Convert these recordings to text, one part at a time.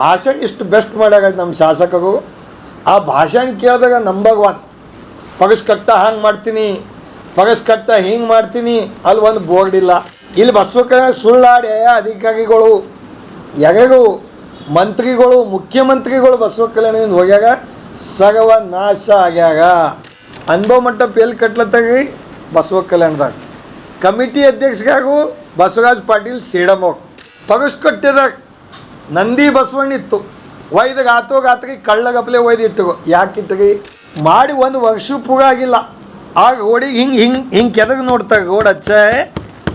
ಭಾಷಣ ಇಷ್ಟು ಬೆಸ್ಟ್ ಮಾಡ್ಯಾಗ ನಮ್ಮ ಶಾಸಕರು. ಆ ಭಾಷಣ ಕೇಳಿದಾಗ ನಂಬರ್ 1 ಪಗಸ್ ಕಟ್ಟ ಹಂಗೆ ಮಾಡ್ತೀನಿ, ಪಗಸ್ ಕಟ್ಟ ಹಿಂಗೆ ಮಾಡ್ತೀನಿ, ಅಲ್ಲಿ ಒಂದು ಬೋರ್ಡ್ ಇಲ್ಲ. ಇಲ್ಲಿ ಬಸವಕಲ್ಯಾಣ ಸುಳ್ಳಾಡಿ ಅಧಿಕಾರಿಗಳು ಯಾರ್ಯಾರು ಮಂತ್ರಿಗಳು ಮುಖ್ಯಮಂತ್ರಿಗಳು ಬಸವ ಕಲ್ಯಾಣದಿಂದ ಹೋಗ್ಯಾಗ ಸರ್ವ ನಾಶ ಆಗ್ಯಾಗ. ಅನುಭವ ಮಂಟಪ ಎಲ್ಲಿ ಕಟ್ಲತ್ತಾಗಿ ಬಸವ ಕಲ್ಯಾಣದಾಗ. ಕಮಿಟಿ ಅಧ್ಯಕ್ಷರಾಗು ಬಸವರಾಜ್ ಪಾಟೀಲ್ ಸೇಡಮೋಗ್. ಪಗಸ್ಕಟ್ಟೆದಾಗ ನಂದಿ ಬಸವಣ್ಣ ಇತ್ತು, ಒಯ್ದಾಗ ಆತೋಗಾತ್ರಿ ಕಳ್ಳಗಪ್ಲೆ ಒಯ್ದು ಇಟ್ಟರು. ಯಾಕೆ ಇಟ್ಟರಿ ಮಾಡಿ ಒಂದು ವರ್ಷ ಪೂರ ಆಗಿಲ್ಲ. ಆಗ ರೋಡಿಗೆ ಹಿಂಗೆ ಕೆದಗೆ ನೋಡ್ತಾರೆ, ರೋಡ್ ಹಚ್ಚ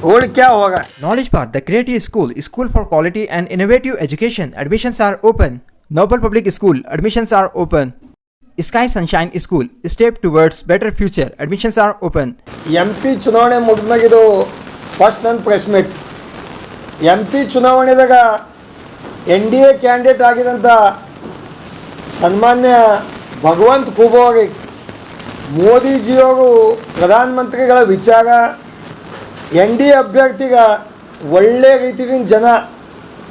ರೋಡ್ ಕ್ಯಾ ಹೋಗ. Knowledge Path, the Creative School, school for quality and innovative education. Admissions are open. Noble Public School, admissions are open. Sky Sunshine School, step towards better future. Admissions are open. MP ಚುನಾವಣೆ ಮುಗಿದ್ಮಾಗಿದು first ನನ್ನ press meet. MP ಚುನಾವಣೆದಾಗ NDA candidate ಆಗಿದಂಥ ಸನ್ಮಾನ್ಯ ಭಗವಂತ ಖೂಬಾಗೆ ಮೋದಿಜಿಯವರು ಪ್ರಧಾನಮಂತ್ರಿಗಳ ವಿಚಾರ NDA ಅಭ್ಯರ್ಥಿಗ ಒಳ್ಳೆ ರೀತಿಯಿಂದ ಜನ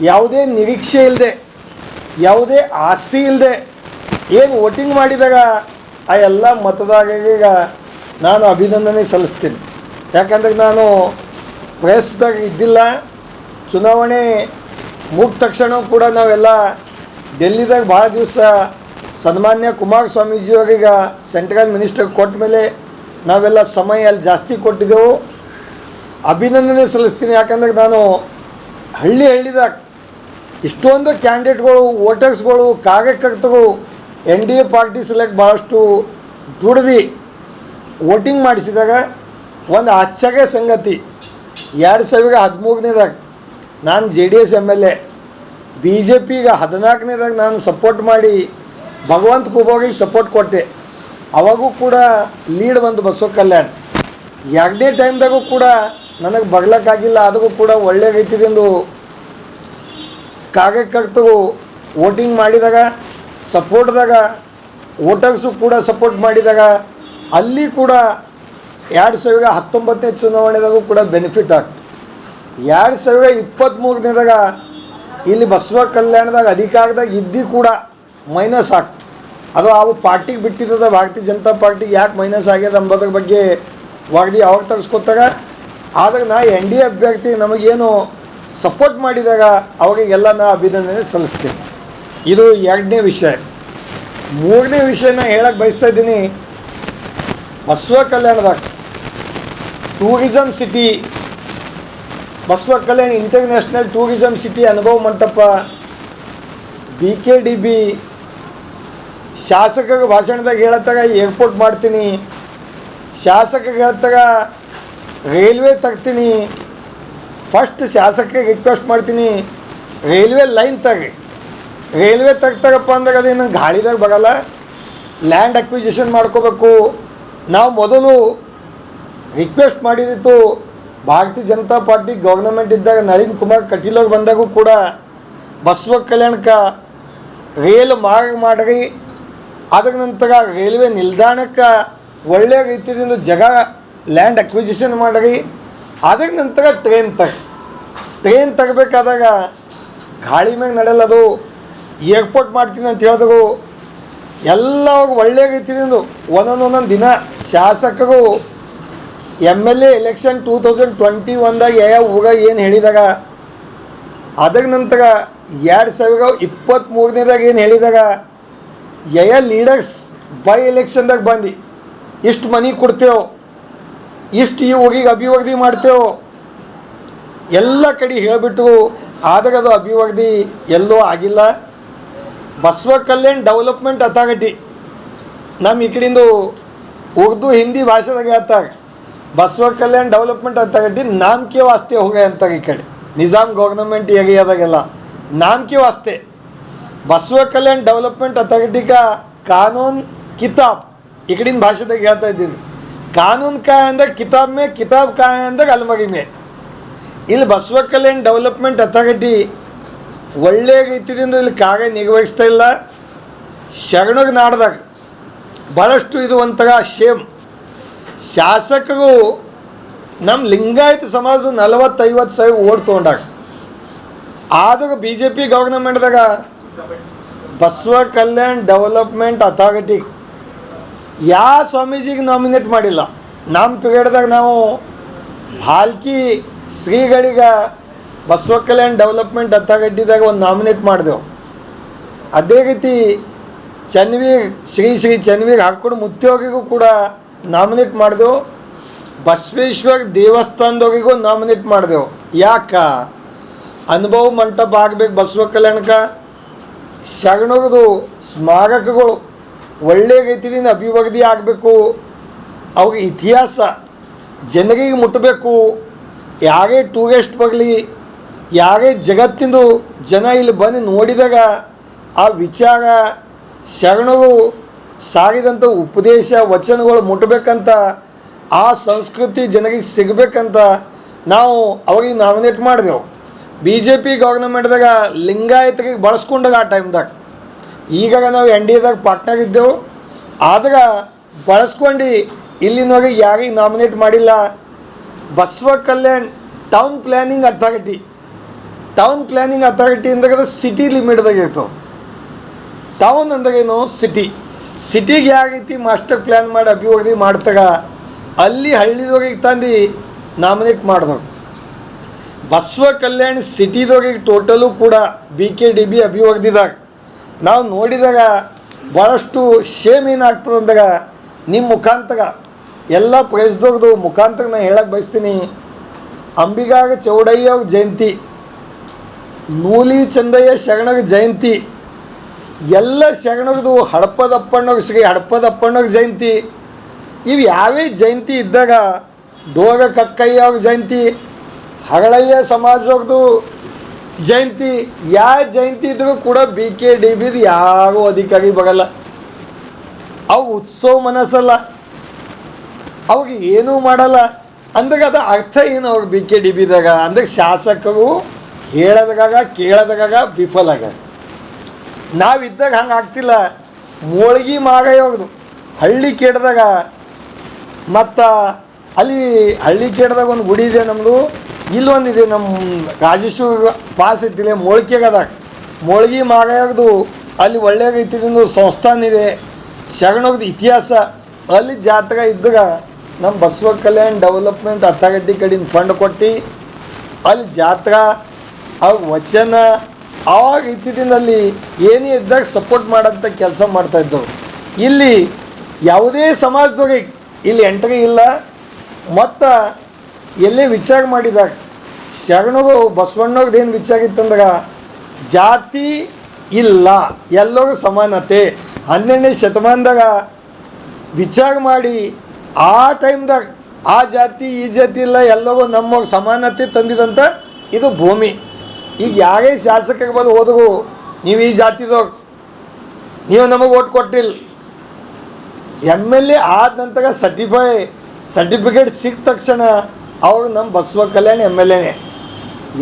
ಯಾವುದೇ ನಿರೀಕ್ಷೆ ಇಲ್ಲದೆ ಯಾವುದೇ ಆಸೆ ಇಲ್ಲದೆ ಏನು ವೋಟಿಂಗ್ ಮಾಡಿದಾಗ ಆ ಎಲ್ಲ ಮತದಾರರಿಗೆ ನಾನು ಅಭಿನಂದನೆ ಸಲ್ಲಿಸ್ತೀನಿ. ಯಾಕಂದ್ರೆ ನಾನು ಪ್ರೆಸ್ದಾಗ ಇದ್ದಿಲ್ಲ. ಚುನಾವಣೆ ಮುಗಿದ ತಕ್ಷಣ ಕೂಡ ನಾವೆಲ್ಲ ಡೆಲ್ಲಿದಾಗ ಭಾಳ ದಿವಸ ಸನ್ಮಾನ್ಯ ಕುಮಾರಸ್ವಾಮೀಜಿಯವರಿಗೆ ಸೆಂಟ್ರಲ್ ಮಿನಿಸ್ಟರ್ ಕೊಟ್ಟ ಮೇಲೆ ನಾವೆಲ್ಲ ಸಮಯ ಅಲ್ಲಿ ಜಾಸ್ತಿ ಕೊಟ್ಟಿದ್ದೆವು. ಅಭಿನಂದನೆ ಸಲ್ಲಿಸ್ತೀನಿ. ಯಾಕಂದ್ರೆ ನಾನು ಹಳ್ಳಿದಾಗ ಇಷ್ಟೊಂದು ಕ್ಯಾಂಡಿಡೇಟ್ಗಳು ವೋಟರ್ಸ್ಗಳು ಕಾರ್ಯಕರ್ತರು NDA ಪಾರ್ಟಿ ಸೆಲೆಕ್ಟ್ ಭಾಳಷ್ಟು ದುಡ್ದು ವೋಟಿಂಗ್ ಮಾಡಿಸಿದಾಗ ಒಂದು ಆಶ್ಚರ್ಯ ಸಂಗತಿ, 2013ನೇದಾಗ ನಾನು JDS MLA, BJPಗೆ 14ನೇದಾಗ ನಾನು ಸಪೋರ್ಟ್ ಮಾಡಿ ಭಗವಂತ ಖೂಬಾಗೆ ಸಪೋರ್ಟ್ ಕೊಟ್ಟೆ. ಅವಾಗೂ ಕೂಡ ಲೀಡ್ ಬಂದು ಬಸವ ಕಲ್ಯಾಣ. 2ನೇ ಟೈಮ್ದಾಗೂ ಕೂಡ ನನಗೆ ಬಗ್ಲಕ್ಕಾಗಿಲ್ಲ. ಅದಕ್ಕೂ ಕೂಡ ಒಳ್ಳೆ ರೀತಿಯಿಂದ ಕಾರ್ಯಕರ್ತರು ವೋಟಿಂಗ್ ಮಾಡಿದಾಗ ಸಪೋರ್ಟ್ದಾಗ ವೋಟರ್ಸು ಕೂಡ ಸಪೋರ್ಟ್ ಮಾಡಿದಾಗ ಅಲ್ಲಿ ಕೂಡ 2019ನೇ ಚುನಾವಣೆದಾಗೂ ಕೂಡ ಬೆನಿಫಿಟ್ ಆಗ್ತದೆ. 2023ನೇದಾಗ ಇಲ್ಲಿ ಬಸವ ಕಲ್ಯಾಣದಾಗ ಅಧಿಕಾರದಾಗ ಇದ್ದು ಕೂಡ ಮೈನಸ್ ಆಗ್ತದೆ. ಅದು ಅವು ಪಾರ್ಟಿಗೆ ಬಿಟ್ಟಿದ್ದದ, ಭಾರತೀಯ ಜನತಾ ಪಾರ್ಟಿಗೆ ಯಾಕೆ ಮೈನಸ್ ಆಗ್ಯದ ಎಂಬುದ್ರ ಬಗ್ಗೆ ವರದಿ ಅವಾಗ ತೆಗೆಸ್ಕೊತಾಗ. ಆದಾಗ ನಾ NDA ಅಭ್ಯರ್ಥಿ ನಮಗೇನು ಸಪೋರ್ಟ್ ಮಾಡಿದಾಗ ಅವಾಗೆಲ್ಲ ನಾ ಅಭಿನಂದನೆ ಸಲ್ಲಿಸ್ತೀನಿ. ಇದು 2ನೇ ವಿಷಯ. 3ನೇ ವಿಷಯನ ಹೇಳಕ್ಕೆ ಬಯಸ್ತಾ ಇದ್ದೀನಿ. ಬಸವ ಕಲ್ಯಾಣದಾಗ ಟೂರಿಸಮ್ ಸಿಟಿ, ಬಸವ ಕಲ್ಯಾಣ ಇಂಟರ್ನ್ಯಾಷನಲ್ ಟೂರಿಸಮ್ ಸಿಟಿ ಅನುಭವ ಮಂಟಪ, BKDB ಶಾಸಕರ ಭಾಷಣದಾಗ ಹೇಳತ್ತಾಗ ಏರ್ಪೋರ್ಟ್ ಮಾಡ್ತೀನಿ, ಶಾಸಕರಿಗೆ ಹೇಳ್ತಾಗ ರೈಲ್ವೆ ತಗ್ತೀನಿ. ಫಸ್ಟ್ ಶಾಸಕರಿಗೆ ರಿಕ್ವೆಸ್ಟ್ ಮಾಡ್ತೀನಿ, ರೈಲ್ವೆ ಲೈನ್ ತಗ್ರಿ. ರೈಲ್ವೆ ತಗ್ತಾಗಪ್ಪ ಅಂದಾಗ ಅದೇನು ಗಾಳಿದಾಗ ಬರಲ್ಲ, ಲ್ಯಾಂಡ್ ಅಕ್ವಿಜಿಷನ್ ಮಾಡ್ಕೋಬೇಕು. ನಾವು ಮೊದಲು ರಿಕ್ವೆಸ್ಟ್ ಮಾಡಿದಿತ್ತು ಭಾರತೀಯ ಜನತಾ ಪಾರ್ಟಿ ಗೌರ್ನಮೆಂಟ್ ಇದ್ದಾಗ, ನಳಿನ್ ಕುಮಾರ್ ಕಟೀಲ್ ಬಂದಾಗೂ ಕೂಡ ಬಸವ ಕಲ್ಯಾಣಕ್ಕೆ ರೈಲ್ ಮಾರ್ಗ ಮಾಡಿರಿ. ಅದ್ರ ನಂತರ ರೈಲ್ವೆ ನಿಲ್ದಾಣಕ್ಕೆ ಒಳ್ಳೆಯ ರೀತಿಯಿಂದ ಲ್ಯಾಂಡ್ ಅಕ್ವಿಜಿಷನ್ ಮಾಡಿರಿ. ಅದ್ರ ನಂತರ ಟ್ರೈನ್ ತಗಬೇಕಾದಾಗ ಗಾಳಿ ಮ್ಯಾಗ ನಡೆಯಲ್ಲದು, ಏರ್ಪೋರ್ಟ್ ಮಾಡ್ತೀನಿ ಅಂತ ಹೇಳಿದ್ರು. ಎಲ್ಲ ಒಳ್ಳೆಯ ರೀತಿಯಿಂದ ಒಂದೊಂದು ದಿನ ಶಾಸಕರು MLA ಎಲೆಕ್ಷನ್ 2021ದಾಗ ಯಾವ ಊರಾಗ ಏನು ಹೇಳಿದಾಗ, ಅದ್ರ ನಂತರ 2023ನೇದಾಗ ಏನು ಹೇಳಿದಾಗ ಲೀಡರ್ಸ್ ಬೈ ಎಲೆಕ್ಷನ್ದಾಗ ಬಂದು ಇಷ್ಟು ಮನೆ ಕೊಡ್ತೇವೆ, ಇಷ್ಟು ಈ ಊರಿಗೆ ಅಭಿವೃದ್ಧಿ ಮಾಡ್ತೇವೆ ಎಲ್ಲ ಕಡೆ ಹೇಳಿಬಿಟ್ಟು. ಆದಾಗ ಅದು ಅಭಿವೃದ್ಧಿ ಎಲ್ಲೂ ಆಗಿಲ್ಲ. ಬಸವ ಕಲ್ಯಾಣ ಡೆವಲಪ್ಮೆಂಟ್ ಅಥಾರಿಟಿ ನಮ್ಮ ಈ ಕಡೆಯಿಂದ ಉರ್ದು ಹಿಂದಿ ಭಾಷೆದಾಗ ಹೇಳ್ತಾರೆ. ಬಸವ ಕಲ್ಯಾಣ ಡೆವಲಪ್ಮೆಂಟ್ ಅಥಾರಿಟಿ ನಾಮಕೆ ವಾಸ್ತೆ ಹೋಗ ಅಂತಾರೆ. ಈ ಕಡೆ ನಿಜಾಮ್ ಗೌರ್ನಮೆಂಟ್ ಏರಿಯಾದಾಗೆಲ್ಲ ನಾಮಕೆ ವಾಸ್ತೆ. ಬಸವ ಕಲ್ಯಾಣ ಡೆವಲಪ್ಮೆಂಟ್ ಅಥಾರಿಟಿ का कानून किताब ಈ ಕಡಿನ ಭಾಷೆದಾಗ ಹೇಳ್ತಾ ಇದ್ದೀನಿ. ಕಾನೂನು ಕಾ ಅಂದ್ರೆ ಕಿತಾಬ್ ಮೇ, ಕಿತಾಬ್ ಕಾ ಅಂದ್ರೆ ಅಲ್ಮರಿ ಮೇ. ಇಲ್ಲಿ ಬಸವ ಕಲ್ಯಾಣ ಡೆವಲಪ್ಮೆಂಟ್ ಅಥಾರಿಟಿ ಒಳ್ಳೆಯ ರೀತಿಯಿಂದ ಇಲ್ಲಿ ಕಾರ್ಯ ನಿರ್ವಹಿಸ್ತಾ ಇಲ್ಲ. ಶರಣರ ನಾಡ್ದಾಗ ಭಾಳಷ್ಟು ಇದು ಒಂಥರ ಶೇಮ್. ಶಾಸಕರು ನಮ್ಮ ಲಿಂಗಾಯತ ಸಮಾಜದ 40-50 ಸಾವಿರ ಓಟ್ ತೊಗೊಂಡಾಗ, ಆದಾಗ BJP ಗೌರ್ನಮೆಂಟ್ದಾಗ ಬಸವ ಕಲ್ಯಾಣ್ ಡೆವಲಪ್ಮೆಂಟ್ ಅಥಾರಿಟಿ ಯಾವ ಸ್ವಾಮೀಜಿಗೆ ನಾಮಿನೇಟ್ ಮಾಡಿಲ್ಲ. ನಮ್ಮ ಪಿರಿಯಡ್ದಾಗ ನಾವು ಭಾಲ್ಕಿ ಶ್ರೀಗಳಿಗೆ ಬಸವ ಕಲ್ಯಾಣ್ ಡೆವಲಪ್ಮೆಂಟ್ ಅಥಾರಿಟಿದಾಗ ಒಂದು ನಾಮಿನೇಟ್ ಮಾಡಿದೆವು. ಅದೇ ರೀತಿ ಚನ್ವೀರ್ ಶ್ರೀ ಚನ್ವೀರ್ ಹಾಕ್ಕೊಂಡು ಮುತ್ಯೋಗಿಗೂ ಕೂಡ ನಾಮಿನೇಟ್ ಮಾಡಿದೆವು. ಬಸವೇಶ್ವರ ದೇವಸ್ಥಾನದವ್ರಿಗೂ ನಾಮಿನೇಟ್ ಮಾಡಿದೆವು. ಯಾಕೆ ಅನುಭವ ಮಂಟಪ ಆಗಬೇಕು ಬಸವ ಕಲ್ಯಾಣಕ್ಕೆ. ಶರಣರದು ಸ್ಮಾರಕಗಳು ಒಳ್ಳೆಯ ರೀತಿಯಿಂದ ಅಭಿವೃದ್ಧಿ ಆಗಬೇಕು. ಅವ್ರಿಗೆ ಇತಿಹಾಸ ಜನರಿಗೆ ಮುಟ್ಟಬೇಕು. ಯಾರೇ ಟೂರಿಸ್ಟ್ ಬರಲಿ, ಯಾರೇ ಜಗತ್ತಿಂದು ಜನ ಇಲ್ಲಿ ಬಂದು ನೋಡಿದಾಗ ಆ ವಿಚಾರ ಶರಣರು ಸಾರಿದಂಥ ಉಪದೇಶ ವಚನಗಳು ಮುಟ್ಟಬೇಕಂತ, ಆ ಸಂಸ್ಕೃತಿ ಜನರಿಗೆ ಸಿಗಬೇಕಂತ ನಾವು ಅವ್ರಿಗೆ ನಾಮಿನೇಟ್ ಮಾಡಿದೆವು. BJP ಗೌರ್ನಮೆಂಟ್ದಾಗ ಲಿಂಗಾಯತರಿಗೆ ಬಳಸ್ಕೊಂಡಾಗ ಆ ಟೈಮ್ದಾಗ. ಈಗ ನಾವು NDAದಾಗ ಪಾಟ್ನಾಗಿದ್ದೆವು, ಆದ್ರೆ ಬಳಸ್ಕೊಂಡು ಇಲ್ಲಿನವರೆಗೆ ಯಾರಿಗೆ ನಾಮಿನೇಟ್ ಮಾಡಿಲ್ಲ. Basava Kalyan town planning authority ಅಂದಾಗ ಸಿಟಿ ಲಿಮಿಟ್ದಾಗ ಇರ್ತವೆ. ಟೌನ್ ಅಂದ್ರೇನು ಸಿಟಿಗೆ ಯಾವ ರೀತಿ ಮಾಸ್ಟರ್ ಪ್ಲ್ಯಾನ್ ಮಾಡಿ ಅಭಿವೃದ್ಧಿ ಮಾಡ್ತಾಗ ಅಲ್ಲಿ ಹಳ್ಳಿದವ್ರಿಗೆ ತಂದು ನಾಮಿನೇಟ್ ಮಾಡಿದವು. ಬಸವ ಕಲ್ಯಾಣ್ ಸಿಟಿದವ್ರಿಗೆ ಟೋಟಲು ಕೂಡ BKDB ಅಭಿವೃದ್ಧಿದಾಗ ನಾವು ನೋಡಿದಾಗ ಭಾಳಷ್ಟು ಶೇಮ್ ಏನಾಗ್ತದೆ ಅಂದಾಗ ನಿಮ್ಮ ಮುಖಾಂತರ ಎಲ್ಲ ಪ್ರೈಸ್ದವ್ರದ್ದು ಮುಖಾಂತರ ನಾನು ಹೇಳಕ್ಕೆ ಬಯಸ್ತೀನಿ. ಅಂಬಿಗಾಗ ಚೌಡಯ್ಯ ಅವ್ರ ಜಯಂತಿ, ನೂಲಿ ಚಂದಯ್ಯ ಶರಣರ ಜಯಂತಿ, ಎಲ್ಲ ಶರಣರದು ಶ್ರೀ ಹಡಪದಪ್ಪಣ್ಣವ್ರ ಜಯಂತಿ, ಇವು ಯಾವೇ ಜಯಂತಿ ಇದ್ದಾಗ ಡೋಗ ಕಕ್ಕಯ್ಯ ಅವ್ರ ಜಯಂತಿ, ಹಗಳಯ್ಯ ಸಮಾಜವ್ರದ್ದು ಜಯಂತಿ, ಯಾವ ಜಯಂತಿ ಇದ್ರೂ ಕೂಡ BKDBದು ಯಾರೂ ಅಧಿಕಾರಿ ಬರಲ್ಲ. ಅವು ಉತ್ಸವ ಮನಸ್ಸಲ್ಲ, ಅವ್ರಿಗೆ ಏನೂ ಮಾಡಲ್ಲ. ಅಂದಾಗ ಅದು ಅರ್ಥ ಏನು ಅವ್ರಿಗೆ BKDBದಾಗ ಅಂದ್ರೆ ಶಾಸಕರು ಹೇಳೋದಾಗ ಕೇಳೋದಾಗ ವಿಫಲ ಆಗ್ಯಾರ. ನಾವಿದ್ದಾಗ ಹಂಗೆ ಆಗ್ತಿಲ್ಲ. ಮೋಳ್ಗಿ ಮಾಗಯ್ಯವ್ರದ್ದು ಹಳ್ಳಿ ಕೇಳಿದಾಗ, ಮತ್ತು ಅಲ್ಲಿ ಹಳ್ಳಿ ಕೇಳಿದಾಗ ಒಂದು ಗುಡಿ ಇದೆ ನಮ್ಮದು, ಇಲ್ಲೊಂದಿದೆ ನಮ್ಮ ರಾಜೇಶ್ವರ ಪಾಸ್ ಇತ್ತಿಲ್ಲ ಮೋಳ್ಕೆಗದಾಗ ಮೋಳ್ಗಿ ಮಾಗಯ್ಯವ್ರದ್ದು ಅಲ್ಲಿ ಒಳ್ಳೆಯ ರೀತಿಯಿಂದ ಸಂಸ್ಥಾನ ಇದೆ. ಶರಣರದ್ದು ಇತಿಹಾಸ ಅಲ್ಲಿ ಜಾತ್ರೆ ಇದ್ದಾಗ ನಮ್ಮ ಬಸವ ಕಲ್ಯಾಣ್ ಡೆವಲಪ್ಮೆಂಟ್ ಅಥಾರಿಟಿ ಕಡೆಯಿಂದ ಫಂಡ್ ಕೊಟ್ಟು ಅಲ್ಲಿ ಜಾತ್ರೆ ಅವ್ರ ವಚನ ಆ ರೀತಿಯಿಂದ ಅಲ್ಲಿ ಏನೇ ಇದ್ದಾಗ ಸಪೋರ್ಟ್ ಮಾಡೋಂಥ ಕೆಲಸ ಮಾಡ್ತಾಯಿದ್ದವು. ಇಲ್ಲಿ ಯಾವುದೇ ಸಮಾಜದವ್ರಿಗೆ ಇಲ್ಲಿ ಎಂಟ್ರಿ ಇಲ್ಲ. ಮತ್ತು ಎಲ್ಲೇ ವಿಚಾರ ಮಾಡಿದಾಗ ಶರಣರು ಬಸವಣ್ಣವ್ರದ್ದು ಏನು ವಿಚಾರ ಇತ್ತಂದ್ರೆ ಜಾತಿ ಇಲ್ಲ, ಎಲ್ಲರೂ ಸಮಾನತೆ. 12ನೇ ಶತಮಾನದಾಗ ವಿಚಾರ ಮಾಡಿ ಆ ಟೈಮ್ದಾಗ ಆ ಜಾತಿ ಈ ಜಾತಿ ಇಲ್ಲ, ಎಲ್ಲರೂ ನಮ್ಮ ಸಮಾನತೆ ತಂದಿದಂಥ ಇದು ಭೂಮಿ. ಈಗ ಯಾರೇ ಶಾಸಕರಿಗೆ ಬಂದು ಹೋದ್ರು, ನೀವು ಈ ಜಾತಿದವ್ರು, ನೀವು ನಮಗೆ ಓಟ್ ಕೊಟ್ಟಿಲ್ಲ. MLA ಆದ ನಂತರ ಸರ್ಟಿಫಿಕೇಟ್ ಸಿಕ್ಕ ತಕ್ಷಣ ಅವ್ರು ನಮ್ಮ ಬಸವ ಕಲ್ಯಾಣ್ MLAನೇ.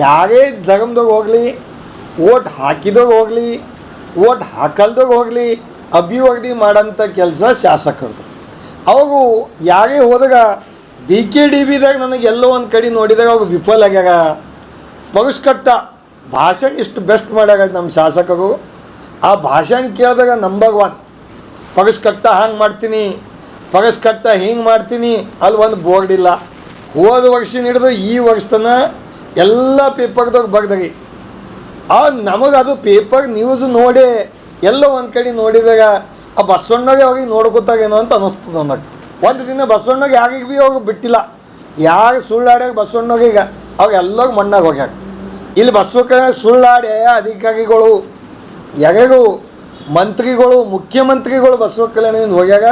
ಯಾರೇ ಧರ್ಮದಾಗ ಹೋಗಲಿ, ಓಟ್ ಹಾಕಿದಾಗ ಹೋಗಲಿ, ಓಟ್ ಹಾಕಲ್ದಾಗ ಹೋಗಲಿ, ಅಭಿವೃದ್ಧಿ ಮಾಡೋಂಥ ಕೆಲಸ ಶಾಸಕರದು. ಅವಾಗ ಯಾರೇ ಹೋದಾಗ BKDBದಾಗ ನನಗೆ ಎಲ್ಲೋ ಒಂದು ಕಡೆ ನೋಡಿದಾಗ ಅವ್ರು ವಿಫಲ ಆಗ್ಯಾರ. ಪರುಷ್ಕಟ್ಟ ಭಾಷಣ ಇಷ್ಟು ಬೆಸ್ಟ್ ಮಾಡ್ಯಾರ ನಮ್ಮ ಶಾಸಕರು. ಆ ಭಾಷಣ ಕೇಳಿದಾಗ ನಂಬರ್ 1 ಪರುಷ್ಕಟ್ಟ ಹಂಗೆ ಮಾಡ್ತೀನಿ, ಪರಸ್ಕಟ್ಟ ಹಿಂಗೆ ಮಾಡ್ತೀನಿ. ಅಲ್ಲಿ ಒಂದು ಬೋರ್ಡ್ ಇಲ್ಲ. ಹೋದ ವರ್ಷ ಹಿಡಿದು ಈ ವರ್ಷ ತನ ಎಲ್ಲ ಪೇಪರ್ದಾಗ ಬರ್ದಾಗಿ ನಮಗೆ ಅದು ಪೇಪರ್ ನ್ಯೂಸ್ ನೋಡಿ ಎಲ್ಲೋ ಒಂದು ಕಡೆ ನೋಡಿದಾಗ ಆ ಬಸವಣ್ಣಗೆ ಅವ್ರಿಗೆ ನೋಡ್ಕೊತಾಗೇನೋ ಅಂತ ಅನ್ನಿಸ್ತದೆ ನನಗೆ. ಒಂದು ದಿನ ಬಸವಣ್ಣಗೆ ಯಾರಿಗೆ ಭೀ ಅವ್ರಿಗೆ ಬಿಟ್ಟಿಲ್ಲ. ಯಾರು ಸುಳ್ಳಾಡ್ಯಾಗ ಬಸವಣ್ಣಗೆ ಅವ್ರು ಎಲ್ಲರಿಗೂ ಮಣ್ಣಾಗ ಹೋಗ್ಯಾರ. ಇಲ್ಲಿ ಬಸವ ಸುಳ್ಳಾಡಿ ಅಧಿಕಾರಿಗಳು ಯಾರ್ಯಾರು ಮಂತ್ರಿಗಳು ಮುಖ್ಯಮಂತ್ರಿಗಳು ಬಸವ ಕಲ್ಯಾಣದಿಂದ ಹೋಗ್ಯಾಗ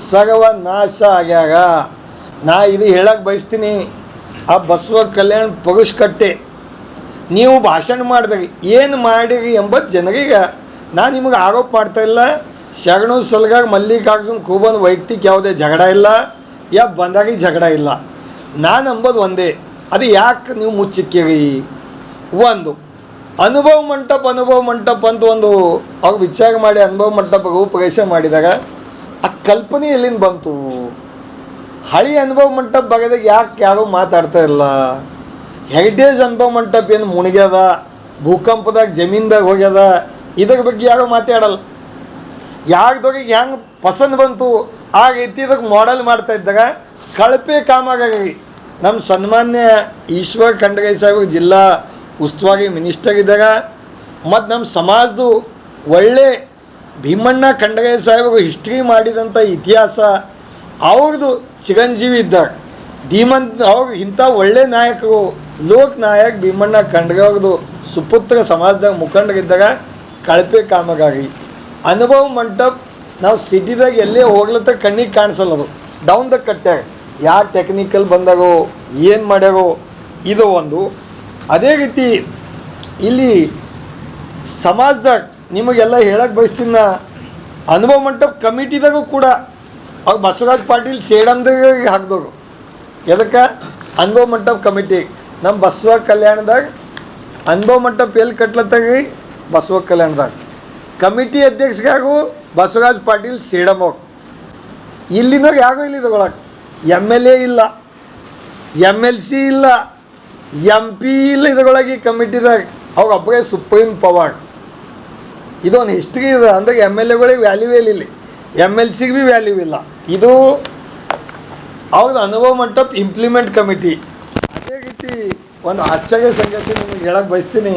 ಸರ್ವ ನಾಶ ಆಗ್ಯಾಗ. ನಾ ಇದು ಹೇಳಕ್ಕೆ ಬಯಸ್ತೀನಿ, ಆ ಬಸವ ಕಲ್ಯಾಣ ಪರುಷ್ಕಟ್ಟೆ ನೀವು ಭಾಷಣ ಮಾಡಿದಾಗ ಏನು ಮಾಡಿರಿ ಎಂಬತ್ತು ಜನರಿಗೆ ನಾನು ನಿಮಗೆ ಆರೋಪ ಮಾಡ್ತಾಯಿಲ್ಲ. ಶರಣು ಸಲಗಾಗ ಮಲ್ಲಿಕಾರ್ಜುನ್ ಖೂಬನ್ ವೈಯಕ್ತಿಕ ಯಾವುದೇ ಜಗಳ ಇಲ್ಲ, ಬಂದಾಗಿ ಜಗಳ ಇಲ್ಲ. ನಾನು ಅಂಬೋದು ಒಂದೇ, ಅದು ಯಾಕೆ ನೀವು ಮುಚ್ಚಿಕ್ಕಿರಿ? ಒಂದು ಅನುಭವ ಮಂಟಪ ಅಂತ ಒಂದು ಅವ್ರು ವಿಚಾರ ಮಾಡಿ ಅನುಭವ ಮಂಟಪ ರೂಪರೇಷೆ ಮಾಡಿದಾಗ ಆ ಕಲ್ಪನೆ ಎಲ್ಲಿಂದ ಬಂತು? ಹಳಿ ಅನುಭವ ಮಂಟಪ ಬಗೆದಾಗ ಯಾಕೆ ಯಾರೂ ಮಾತಾಡ್ತಾ ಇಲ್ಲ? ಹೆರಿಟೇಜ್ ಅನುಭವ ಮಂಟಪ ಏನು ಮುಣಿಗ್ಯದ, ಭೂಕಂಪದಾಗ ಜಮೀನ್ದಾಗ ಹೋಗ್ಯದ, ಇದ್ರ ಬಗ್ಗೆ ಯಾರು ಮಾತಾಡಲ್ಲ. ಯಾರ್ದೋರಿಗೆ ಹೆಂಗೆ ಪಸಂದ್ ಬಂತು ಆಗ ಎತ್ತಿದಕ್ಕೆ ಮಾಡೆಲ್ ಮಾಡ್ತಾ ಇದ್ದಾಗ ಕಳಪೆ ಕಾಮಾಗಿ ನಮ್ಮ ಸನ್ಮಾನ್ಯ ಈಶ್ವರ್ ಖಂಡ್ರೆ ಸಾಹೇಬ್ ಜಿಲ್ಲಾ ಉಸ್ತುವಾರಿ ಮಿನಿಸ್ಟರ್ ಇದ್ದಾಗ ಮತ್ತು ನಮ್ಮ ಸಮಾಜದ್ದು ಒಳ್ಳೆ ಭೀಮಣ್ಣ ಖಂಡ್ರೆ ಸಾಹೇಬ್ರು ಹಿಸ್ಟ್ರಿ ಮಾಡಿದಂಥ ಇತಿಹಾಸ ಅವ್ರದ್ದು ಚಿರಂಜೀವಿ ಇದ್ದಾಗ ಧೀಮಂತ್ ಅವ್ರು ಇಂಥ ಒಳ್ಳೆ ನಾಯಕರು ಲೋಕ್ ನಾಯಕ್ ಭೀಮಣ್ಣ ಖಂಡ್ರೆ ಅವ್ರದ್ದು ಸುಪುತ್ರ ಸಮಾಜದಾಗ ಮುಖಂಡರಿದ್ದಾಗ ಕಳಪೆ ಕಾಮಗಾರಿ ಅನುಭವ ಮಂಟಪ ನಾವು ಸಿಟಿದಾಗ ಎಲ್ಲೇ ಹೋಗ್ಲತ್ತ ಕಣ್ಣಿಗೆ ಕಾಣಿಸಲ್ಲ. ಅದು ಡೌನ್ ದ ಕಟ್ಟ್ಯಾಗ ಯಾರು ಟೆಕ್ನಿಕಲ್ ಬಂದಾಗೋ ಏನು ಮಾಡ್ಯಾರೋ ಇದು ಒಂದು. ಅದೇ ರೀತಿ ಇಲ್ಲಿ ಸಮಾಜದಾಗ ನಿಮಗೆಲ್ಲ ಹೇಳಕ್ಕೆ ಬಯಸ್ತೀನಿ ನಾ, ಅನುಭವ ಮಂಟಪ ಕಮಿಟಿದಾಗೂ ಕೂಡ ಅವ್ರು ಬಸವರಾಜ್ ಪಾಟೀಲ್ ಸೇಡಮ್ದಾಗ ಹಾಕಿದವರು. ಎದಕ್ಕೆ ಅನುಭವ ಮಂಟಪ ಕಮಿಟಿ ನಮ್ಮ ಬಸವ ಕಲ್ಯಾಣದಾಗ ಅನುಭವ ಮಂಟಪ ಎಲ್ಲಿ ಕಟ್ಲತ್ತಾಗಿ ಬಸವ ಕಲ್ಯಾಣದಾಗ ಕಮಿಟಿ ಅಧ್ಯಕ್ಷರಾಗೂ ಬಸವರಾಜ್ ಪಾಟೀಲ್ ಸೇಡಮ್ ಅವ್ರು. ಇಲ್ಲಿನಾಗ ಯಾಗೂ ಇಲ್ಲ ಇದ್ರೊಳಗೆ MLA ಇಲ್ಲ, MLC ಇಲ್ಲ, MP ಇಲ್ಲ ಇದ್ರೊಳಗೆ ಈ ಕಮಿಟಿದಾಗ. ಅವ್ರು ಒಬ್ಬರೇ ಸುಪ್ರೀಂ ಪವರ್. ಇದೊಂದು ಹಿಸ್ಟ್ರಿ ಇದೆ. ಅಂದ್ರೆ MLAಗಳಿಗೆ ವ್ಯಾಲ್ಯೂವೇ ಇಲ್ಲ, MLCಗೆ ಭೀ ವ್ಯಾಲ್ಯೂ ಇಲ್ಲ. ಇದು ಅವ್ರದ್ದು ಅನುಭವ ಮಂಟಪ ಇಂಪ್ಲಿಮೆಂಟ್ ಕಮಿಟಿ. ಅದೇ ರೀತಿ ಒಂದು ಆಶ್ಚರ್ಯ ಸಂಗತಿ ನಿಮಗೆ ಹೇಳಕ್ಕೆ ಬಯಸ್ತೀನಿ.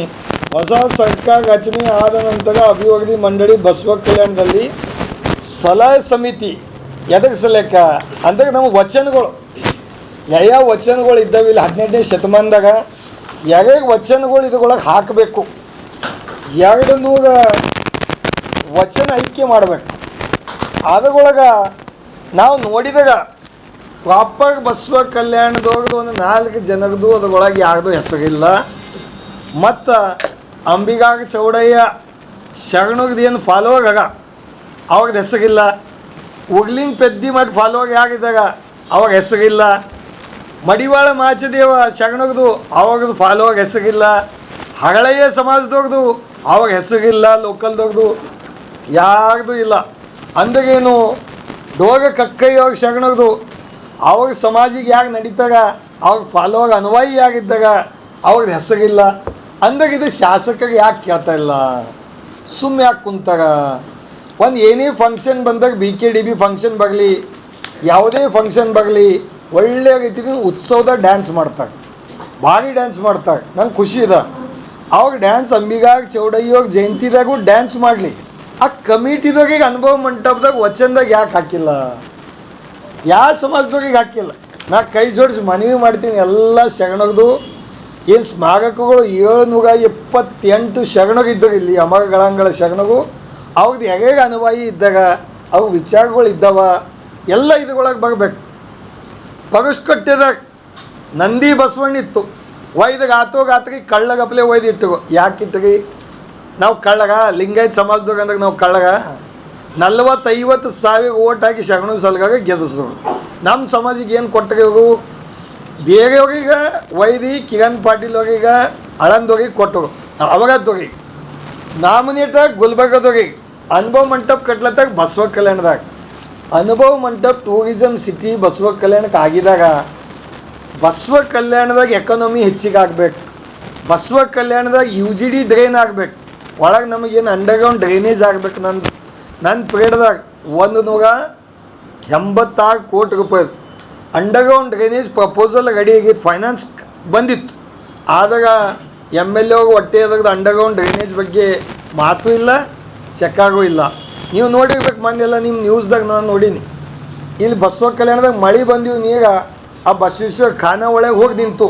ಹೊಸ ಸರ್ಕಾರ ರಚನೆ ಆದ ನಂತರ ಅಭಿವೃದ್ಧಿ ಮಂಡಳಿ ಬಸವ ಕಲ್ಯಾಣದಲ್ಲಿ ಸಲಹಾ ಸಮಿತಿ ಎದಕ್ಕೆ ಸಲಕ ಅಂದ್ರೆ ನಮಗೆ ವಚನಗಳು ಯಾವ ವಚನಗಳು ಇದ್ದಾವೆ ಇಲ್ಲಿ 18ನೇ ಶತಮಾನದಾಗ ಯಾವ್ಯಾವ ವಚನಗಳು ಇದ್ರೊಳಗೆ ಹಾಕಬೇಕು, 200 ವಚನ ಐಕ್ಯ ಮಾಡಬೇಕು. ಅದ್ರೊಳಗೆ ನಾವು ನೋಡಿದಾಗ ಪ್ರಾಪರ್ ಬಸವ ಕಲ್ಯಾಣದವ್ರದ್ದು ಒಂದು 4 ಜನರದು ಅದ್ರೊಳಗೆ ಯಾರ್ದು ಹೆಸರಿಲ್ಲ. ಮತ್ತು ಅಂಬಿಗಾಗ ಚೌಡಯ್ಯ ಶರಣಗ್ದು ಏನು ಫಾಲೋವರ್ ಆಗ ಅವಾಗ ಹೆಸರಿಲ್ಲ. ಉಗ್ಲಿಂಗ್ ಪೆದ್ದಿ ಮಾಡಿ ಫಾಲೋವರ್ ಆಗಿದ್ದಾಗ ಅವಾಗ ಹೆಸರಿಲ್ಲ. ಮಡಿವಾಳ ಮಾಚದೇವ ಶರಣಗ್ದು ಅವಾಗದು ಫಾಲೋವರ್ ಹೆಸರಿಲ್ಲ. ಹಗಳಯ್ಯ ಸಮಾಜದವ್ರದ್ದು ಅವಾಗ ಹೆಸರಿಲ್ಲ. ಲೋಕಲ್ದವ್ರದ್ದು ಯಾರ್ದು ಇಲ್ಲ. ಅಂದಾಗೇನು ಡೋಗ ಕಕ್ಕಯ್ಯವ್ರ ಶರಣಗ್ದು ಅವಾಗ ಸಮಾಜಿಗೆ ಯಾಕೆ ನಡೀತಾಗ ಅವಾಗ ಫಾಲೋವರ್ ಅನುವಾಯಿ ಆಗಿದ್ದಾಗ ಅವ್ರದ್ದು ಹೆಸರಿಲ್ಲ. ಅಂದಾಗ ಇದು ಶಾಸಕರಿಗೆ ಯಾಕೆ ಕೇಳ್ತಾ ಇಲ್ಲ, ಸುಮ್ಮನೆ ಯಾಕೆ ಕುಂತಾಗ? ಒಂದು ಏನೇ ಫಂಕ್ಷನ್ ಬಂದಾಗ BKDB ಫಂಕ್ಷನ್ ಬರಲಿ, ಯಾವುದೇ ಫಂಕ್ಷನ್ ಬರಲಿ, ಒಳ್ಳೆಯ ರೀತಿಯಿಂದ ಉತ್ಸವದಾಗ ಡ್ಯಾನ್ಸ್ ಮಾಡ್ತಾರೆ, ಭಾರಿ ಡ್ಯಾನ್ಸ್ ಮಾಡ್ತಾರೆ. ನಂಗೆ ಖುಷಿ ಇದೆ. ಅವಾಗ ಡ್ಯಾನ್ಸ್ ಅಂಬಿಗಾಗ ಚೌಡಯ್ಯೋಗ ಜಯಂತಿದಾಗೂ ಡ್ಯಾನ್ಸ್ ಮಾಡಲಿ. ಆ ಕಮಿಟಿದವ್ರಿಗೆ ಅನುಭವ ಮಂಟಪದಾಗ ವಚನದಾಗ ಯಾಕೆ ಹಾಕಿಲ್ಲ? ಯಾವ ಸಮಾಜದವ್ರಿಗೆ ಹಾಕಿಲ್ಲ? ನಾ ಕೈ ಜೋಡಿಸಿ ಮನವಿ ಮಾಡ್ತೀನಿ ಎಲ್ಲ ಶರಣರದು ಏನು ಸ್ಮಾರಕಗಳು 728 ಶರಣರು ಇದ್ದರು ಇಲ್ಲಿ ಅಮರಗಳಂಗಳ ಶರಣರು. ಅವ್ರದ್ದು ಹೇಗೆ ಅನುವಾಯಿ ಇದ್ದಾಗ ಅವ್ರ ವಿಚಾರಗಳು ಇದ್ದಾವ ಎಲ್ಲ ಇದ್ರೊಳಗೆ ಬರಬೇಕು. ಪಗಸ್ಕಟ್ಟೆದಾಗ ನಂದಿ ಬಸವಣ್ಣ ಇತ್ತು, ಒಯ್ದಾಗ ಆತೋಗಾತ್ರಿಗೆ ಕಳ್ಳಗಪ್ಲೆ ಒಯ್ದು ಇಟ್ಟರು. ಯಾಕೆ ಇಟ್ಟರಿ? ನಾವು ಕಳ್ಳಗ ಲಿಂಗಾಯತ್ ಸಮಾಜದಾಗ ಅಂದಾಗ ನಾವು ಕಳ್ಳಗ 40-50 ಸಾವಿರ ಓಟ್ ಹಾಕಿ ಶರಣ ಸಲಗಾಗ ಗೆಲ್ಲಿಸಿದ್ರು. ನಮ್ಮ ಸಮಾಜಿಗೆ ಏನು ಕೊಟ್ಟರೆ ಇವರು ಬೇರೆಯವ್ರಿಗೆ ಒಯ್ದು ಕಿರಣ್ ಪಾಟೀಲ್ ಅವ್ರಿಗೆ ಆಳಂದವ್ರಿಗೆ ಕೊಟ್ಟರು. ಅವಾಗದವ್ರಿಗೆ ನಾಮಿನೇಟಾಗಿ ಗುಲ್ಬರ್ಗದವ್ರಿಗೆ ಅನುಭವ ಮಂಟಪ ಕಟ್ಲತ್ತಾಗ ಬಸವ ಕಲ್ಯಾಣದಾಗ ಅನುಭವ ಮಂಟಪ ಟೂರಿಸಮ್ ಸಿಟಿ ಬಸವ ಕಲ್ಯಾಣಕ್ಕೆ ಆಗಿದಾಗ ಬಸವ ಕಲ್ಯಾಣದಾಗ ಎಕಾನಮಿ ಹೆಚ್ಚಿಗೆ ಆಗ್ಬೇಕು. ಬಸವ ಕಲ್ಯಾಣದಾಗ UGD ಡ್ರೈನ್ ಆಗ್ಬೇಕು. ಒಳಗೆ ನಮಗೇನು ಅಂಡರ್ಗ್ರೌಂಡ್ ಡ್ರೈನೇಜ್ ಆಗ್ಬೇಕು. ನನ್ನ ಪೀರಿಯಡ್ದಾಗ 186 ಕೋಟಿ ರೂಪಾಯಿದು ಅಂಡರ್ಗ್ರೌಂಡ್ ಡ್ರೈನೇಜ್ ಪ್ರಪೋಸಲ್ ರೆಡಿ ಆಗಿತ್ತು, ಫೈನಾನ್ಸ್ ಬಂದಿತ್ತು. ಆದಾಗ MLA ಹೊಟ್ಟೆ ಅದ್ರದ್ದು ಅಂಡರ್ಗ್ರೌಂಡ್ ಡ್ರೈನೇಜ್ ಬಗ್ಗೆ ಮಾತು ಇಲ್ಲ, ಚೆಕ್ಕಾಗೂ ಇಲ್ಲ. ನೀವು ನೋಡಿರ್ಬೇಕು ಮೊನ್ನೆಲ್ಲ ನಿಮ್ಮ ನ್ಯೂಸ್ದಾಗ ನಾನು ನೋಡೀನಿ. ಇಲ್ಲಿ ಬಸವ ಕಲ್ಯಾಣದಾಗ ಮಳೆ ಬಂದೀವಿ, ನೀರು ಆ ಬಸವೇಶ್ವರ ಖಾನ ಒಳಗೆ ಹೋಗಿ ನಿಂತು.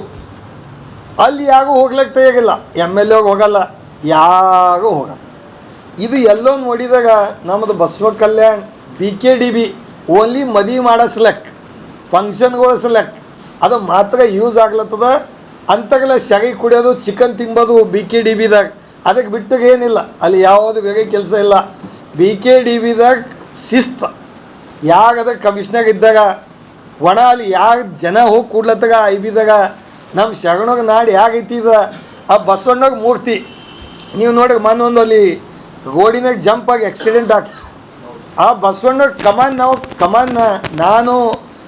ಅಲ್ಲಿ ಯಾರೂ ಹೋಗ್ಲಿಕ್ಕೆ ತಯಾರಿಲ್ಲ, MLA ಹೋಗಲ್ಲ, ಯಾರೂ ಹೋಗಲ್ಲ. ಇದು ಎಲ್ಲೋ ನೋಡಿದಾಗ ನಮ್ಮದು ಬಸವ ಕಲ್ಯಾಣ BKDB ಓನ್ಲಿ ಮದುವೆ ಮಾಡಿಸ್ಲಕ್, ಫಂಕ್ಷನ್ಗೊಳಿಸ್ಲಕ್ ಅದು ಮಾತ್ರ ಯೂಸ್ ಆಗ್ಲತ್ತದ. ಅಂತಾಗಲ್ಲ ಸೆಗೆ ಕುಡಿಯೋದು, ಚಿಕನ್ ತಿಂಬೋದು BKDBದಾಗ, ಅದಕ್ಕೆ ಬಿಟ್ಟಿಗೆ ಏನಿಲ್ಲ. ಅಲ್ಲಿ ಯಾವುದು ಬೇರೆ ಕೆಲಸ ಇಲ್ಲ. BKDBದಾಗ ಶಿಸ್ತು. ಯಾಗದ ಕಮಿಷ್ನರ್ ಇದ್ದಾಗ ಒಣ ಅಲ್ಲಿ ಯಾರು ಜನ ಹೋಗಿ ಕೂಡ್ಲತ್ತಾಗ IBದಾಗ ನಮ್ಮ ಶರಣಗ ನಾಡು ಯಾಗೈತಿದ ಆ ಬಸವಣ್ಣಗೆ ಮೂರ್ತಿ ನೀವು ನೋಡಿ ಮೊನ್ನೊಂದು ಅಲ್ಲಿ ರೋಡಿನಾಗ ಜಂಪ್ ಆಗಿ ಆಕ್ಸಿಡೆಂಟ್ ಆಗ್ತು. ಆ ಬಸವಣ್ಣ ಕಮಾನ್ನ ನಾನು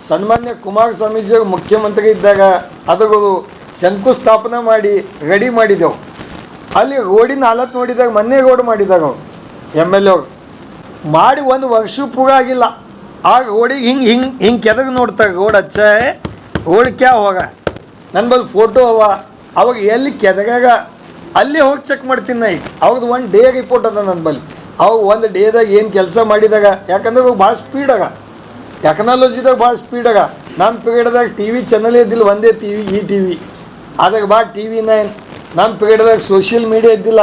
ಸನ್ಮಾನ್ಯ ಕುಮಾರಸ್ವಾಮೀಜಿಯವರು ಮುಖ್ಯಮಂತ್ರಿ ಇದ್ದಾಗ ಅದರದು ಶಂಕುಸ್ಥಾಪನೆ ಮಾಡಿ ರೆಡಿ ಮಾಡಿದೆವು. ಅಲ್ಲಿ ರೋಡಿನ ಹಾಲತ್ ನೋಡಿದಾಗ ಮೊನ್ನೆ ರೋಡ್ ಮಾಡಿದಾಗ ಅವ್ರು ಎಮ್ ಎಲ್ ಎ ಅವ್ರು ಮಾಡಿ ಒಂದು ವರ್ಷ ಪೂರ ಆಗಿಲ್ಲ ಆ ರೋಡಿಗೆ ಹಿಂಗೆ ಕೆದಗೆ ನೋಡ್ತಾರೆ ರೋಡ್ ಹಚ್ಚ ರೋಡ್ ಕ್ಯಾ ಹೋಗ ನನ್ನ ಬಲ್ಲಿ ಫೋಟೋ ಅವ ಅವಾಗ ಎಲ್ಲಿ ಕೆದಗಾಗ ಅಲ್ಲಿ ಹೋಗಿ ಚೆಕ್ ಮಾಡ್ತೀನಿ ನಾ ಈಗ ಅವ್ರದ್ದು ಒಂದು ಡೇ ರಿಪೋರ್ಟ್ ಅದ ನನ್ನ ಬಲ್ಲಿ ಅವಾಗ ಒಂದು ಡೇದಾಗ ಏನು ಕೆಲಸ ಮಾಡಿದಾಗ ಯಾಕಂದ್ರೆ ಅವಾಗ ಭಾಳ ಸ್ಪೀಡಾಗ ಟೆಕ್ನಾಲಜಿದಾಗ ಭಾಳ ಸ್ಪೀಡಾಗ ನಮ್ಮ ಪೀರಿಯಡ್ದಾಗ ಟಿ ವಿ ಚಾನಲ್ ಇದ್ದಿಲ್ಲ ಒಂದೇ ಟಿ ವಿ ಈ ಟಿ ವಿ ಅದಾಗ ಬಾ ಟಿ ವಿ ನೈನ್ ನಮ್ಮ ಪೀರಿಯಡ್ದಾಗ ಸೋಷಿಯಲ್ ಮೀಡಿಯಾ ಇದ್ದಿಲ್ಲ